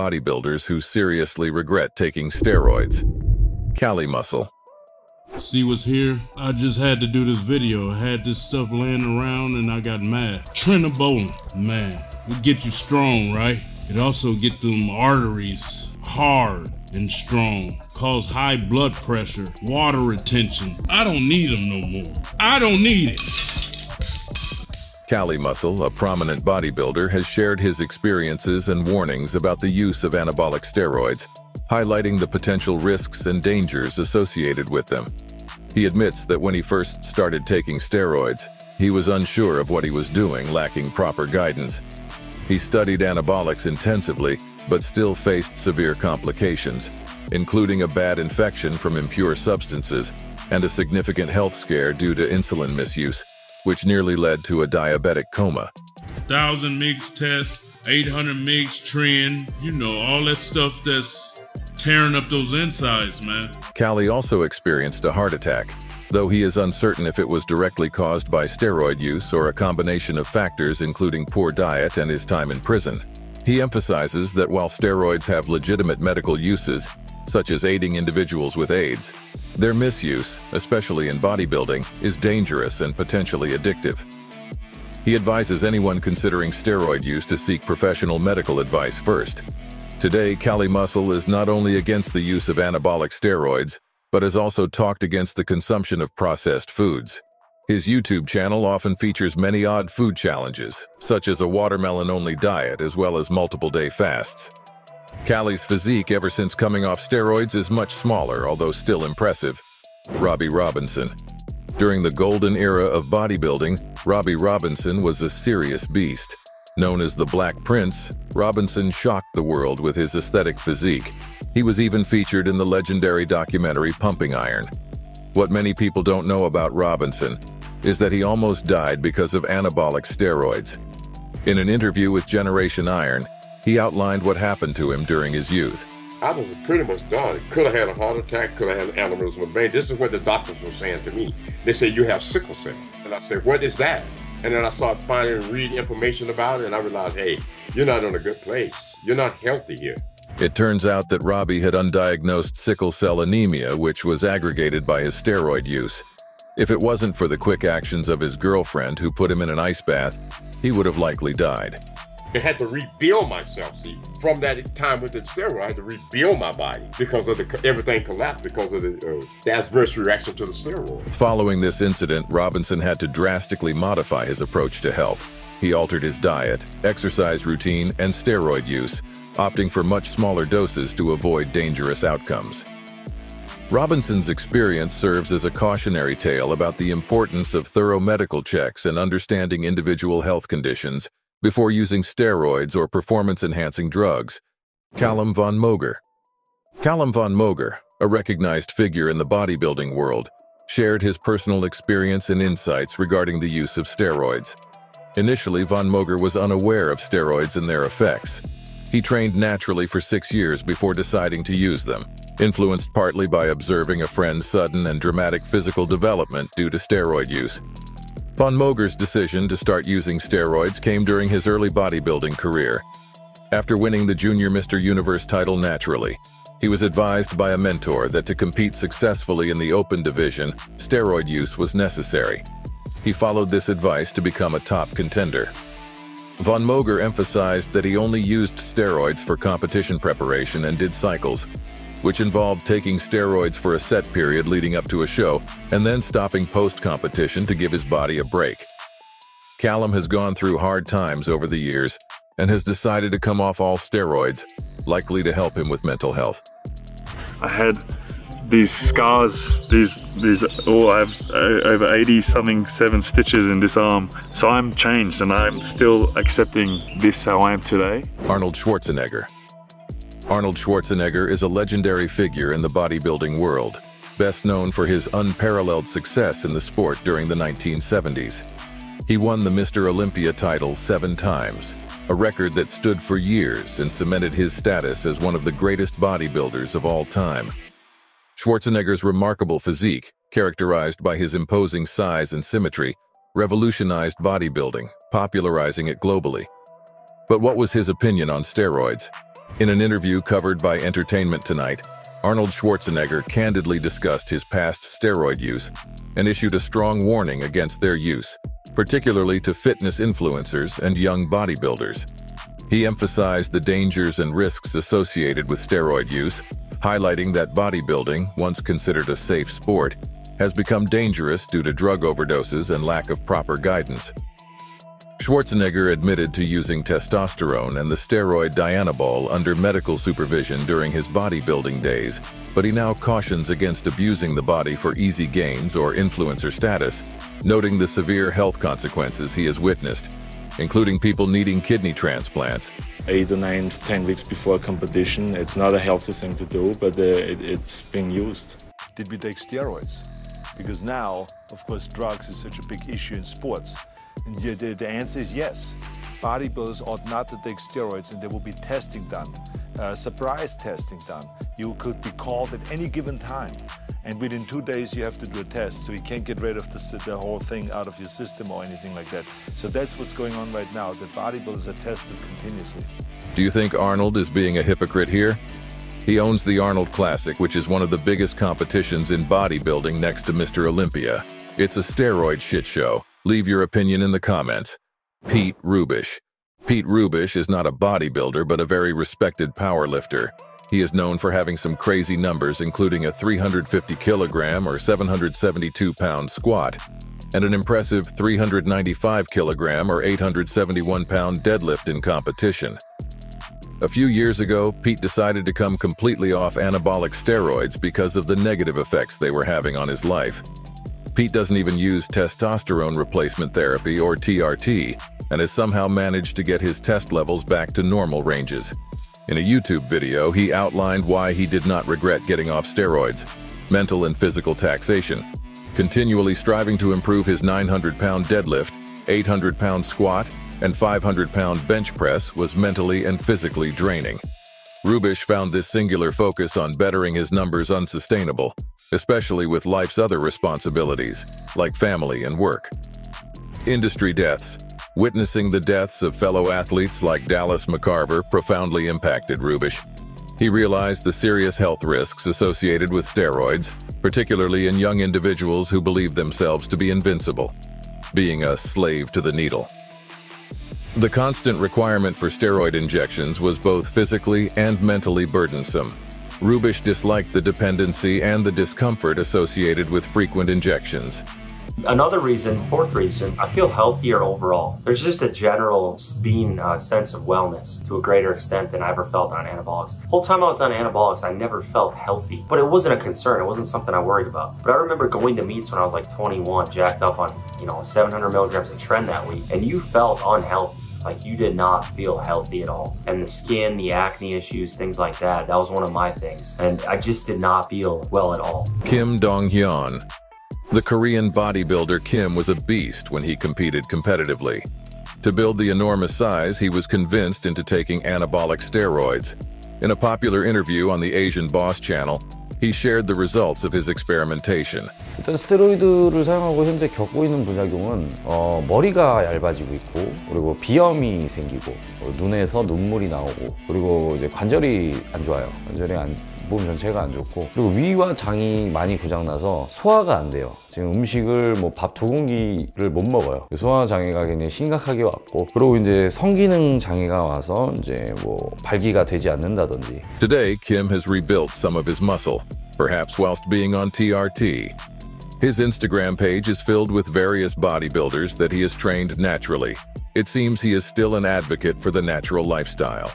bodybuilders who seriously regret taking steroids. Cali muscle. See what's here? I just had to do this video. I had this stuff laying around and I got mad. Trinabolin, man, it get you strong, right? It also get them arteries hard and strong. Cause high blood pressure, water retention. I don't need them no more. I don't need it. Cali Muscle, a prominent bodybuilder, has shared his experiences and warnings about the use of anabolic steroids, highlighting the potential risks and dangers associated with them. He admits that when he first started taking steroids, he was unsure of what he was doing, lacking proper guidance. He studied anabolics intensively, but still faced severe complications, including a bad infection from impure substances and a significant health scare due to insulin misuse, which nearly led to a diabetic coma. 1,000 mg test, 800 mg trend, you know, all that stuff that's tearing up those insides, man. Cali also experienced a heart attack, though he is uncertain if it was directly caused by steroid use or a combination of factors including poor diet and his time in prison. He emphasizes that while steroids have legitimate medical uses, such as aiding individuals with AIDS, their misuse, especially in bodybuilding, is dangerous and potentially addictive. He advises anyone considering steroid use to seek professional medical advice first. Today, Cali Muscle is not only against the use of anabolic steroids, but has also talked against the consumption of processed foods. His YouTube channel often features many odd food challenges, such as a watermelon-only diet as well as multiple-day fasts. Cali's physique ever since coming off steroids is much smaller, although still impressive. Robbie Robinson. During the golden era of bodybuilding, Robbie Robinson was a serious beast. Known as the Black Prince, Robinson shocked the world with his aesthetic physique. He was even featured in the legendary documentary Pumping Iron. What many people don't know about Robinson is that he almost died because of anabolic steroids. In an interview with Generation Iron, he outlined what happened to him during his youth. I was pretty much done. Could have had a heart attack, could have had an aneurysm of the brain. This is what the doctors were saying to me. They said, you have sickle cell. And I said, what is that? And then I started finding and reading information about it, and I realized, hey, you're not in a good place. You're not healthy here. It turns out that Robbie had undiagnosed sickle cell anemia, which was aggravated by his steroid use. If it wasn't for the quick actions of his girlfriend, who put him in an ice bath, he would have likely died. I had to rebuild myself, see. From that time with the steroid, I had to rebuild my body because of everything collapsed because of the adverse reaction to the steroid. Following this incident, Robinson had to drastically modify his approach to health. He altered his diet, exercise routine, and steroid use, opting for much smaller doses to avoid dangerous outcomes. Robinson's experience serves as a cautionary tale about the importance of thorough medical checks and understanding individual health conditions before using steroids or performance-enhancing drugs. Callum Von Mogre. Callum Von Mogre, a recognized figure in the bodybuilding world, shared his personal experience and insights regarding the use of steroids. Initially, Von Mogre was unaware of steroids and their effects. He trained naturally for 6 years before deciding to use them, influenced partly by observing a friend's sudden and dramatic physical development due to steroid use. Von Mogre's decision to start using steroids came during his early bodybuilding career. After winning the Junior Mr. Universe title naturally, he was advised by a mentor that to compete successfully in the open division, steroid use was necessary. He followed this advice to become a top contender. Von Mogre emphasized that he only used steroids for competition preparation and did cycles, which involved taking steroids for a set period leading up to a show and then stopping post-competition to give his body a break. Callum has gone through hard times over the years and has decided to come off all steroids, likely to help him with mental health. I had these scars, I have over 80-something stitches in this arm. So I'm changed and I'm still accepting this how I am today. Arnold Schwarzenegger. Arnold Schwarzenegger is a legendary figure in the bodybuilding world, best known for his unparalleled success in the sport during the 1970s. He won the Mr. Olympia title 7 times, a record that stood for years and cemented his status as one of the greatest bodybuilders of all time. Schwarzenegger's remarkable physique, characterized by his imposing size and symmetry, revolutionized bodybuilding, popularizing it globally. But what was his opinion on steroids? In an interview covered by Entertainment Tonight, Arnold Schwarzenegger candidly discussed his past steroid use and issued a strong warning against their use, particularly to fitness influencers and young bodybuilders. He emphasized the dangers and risks associated with steroid use, highlighting that bodybuilding, once considered a safe sport, has become dangerous due to drug overdoses and lack of proper guidance. Schwarzenegger admitted to using testosterone and the steroid Dianabol under medical supervision during his bodybuilding days, but he now cautions against abusing the body for easy gains or influencer status, noting the severe health consequences he has witnessed, including people needing kidney transplants. 8 or 9 to 10 weeks before a competition, it's not a healthy thing to do, but it's being used. Did we take steroids? Because now, of course, drugs is such a big issue in sports. And the answer is yes. Bodybuilders ought not to take steroids, and there will be testing done, surprise testing done. You could be called at any given time, and within 2 days you have to do a test, so you can't get rid of the whole thing out of your system or anything like that. So that's what's going on right now, that bodybuilders are tested continuously. Do you think Arnold is being a hypocrite here? He owns the Arnold Classic, which is one of the biggest competitions in bodybuilding next to Mr. Olympia. It's a steroid shit show. Leave your opinion in the comments. Pete Rubish. Pete Rubish is not a bodybuilder, but a very respected powerlifter. He is known for having some crazy numbers, including a 350 kilogram or 772 pound squat, and an impressive 395 kilogram or 871 pound deadlift in competition. A few years ago, Pete decided to come completely off anabolic steroids because of the negative effects they were having on his life. Pete doesn't even use testosterone replacement therapy or TRT and has somehow managed to get his test levels back to normal ranges. In a YouTube video, he outlined why he did not regret getting off steroids: mental and physical taxation. Continually striving to improve his 900-pound deadlift, 800-pound squat, and 500-pound bench press was mentally and physically draining. Rubish found this singular focus on bettering his numbers unsustainable, especially with life's other responsibilities, like family and work. Industry deaths. Witnessing the deaths of fellow athletes like Dallas McCarver profoundly impacted Rubish. He realized the serious health risks associated with steroids, particularly in young individuals who believe themselves to be invincible, being a slave to the needle. The constant requirement for steroid injections was both physically and mentally burdensome. Rubish disliked the dependency and the discomfort associated with frequent injections. Another reason, fourth reason, I feel healthier overall. There's just a general sense of wellness to a greater extent than I ever felt on anabolics. The whole time I was on anabolics, I never felt healthy, but it wasn't a concern. It wasn't something I worried about. But I remember going to meets when I was like 21, jacked up on, 700 milligrams of tren that week, and you felt unhealthy. Like, you did not feel healthy at all. And the skin, the acne issues, things like that, that was one of my things. And I just did not feel well at all. Kim Donggan. The Korean bodybuilder Kim was a beast when he competed competitively. To build the enormous size, he was convinced into taking anabolic steroids. In a popular interview on the Asian Boss channel, he shared the results of his experimentation. 일단 스테로이드를 사용하고 현재 겪고 있는 부작용은 머리가 얇아지고 있고, 그리고 비염이 생기고, 눈에서 눈물이 나오고, 그리고 이제 관절이 안 좋아요. 몸 전체가 안 좋고, 그리고 위와 장이 많이 고장나서 소화가 안 돼요. 지금 음식을 밥 2공기를 못 먹어요. 소화 장애가 굉장히 심각하게 왔고, 그리고 이제 성기능 장애가 와서 이제 발기가 되지 않는다든지. Today, Kim has rebuilt some of his muscle, perhaps whilst being on TRT. His Instagram page is filled with various bodybuilders that he has trained naturally. It seems he is still an advocate for the natural lifestyle.